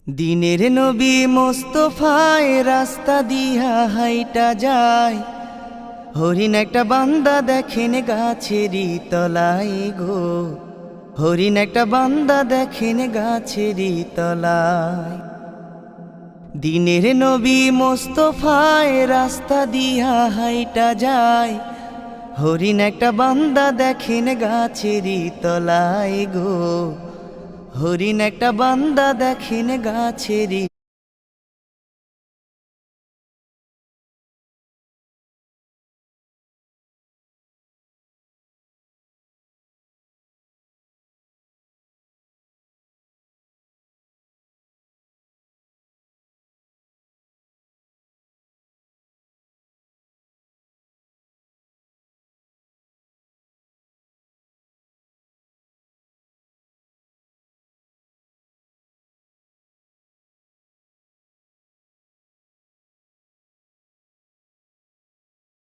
দিনের নবী মোস্তফায় রাস্তা দিয়া হাইটা যায়, হরিণ একটা বান্দা দেখেন গাছেরই তলায় গো, হরিণ একটা বান্দা দেখেন গাছেরই তলায়। দিনের নবী মোস্তফায় রাস্তা দিয়া হাইটা যায়, হরিণ একটা বান্দা দেখেন গাছেরই তলায় গো, হরিণ একটা বান্দা দেখেন গাছেরই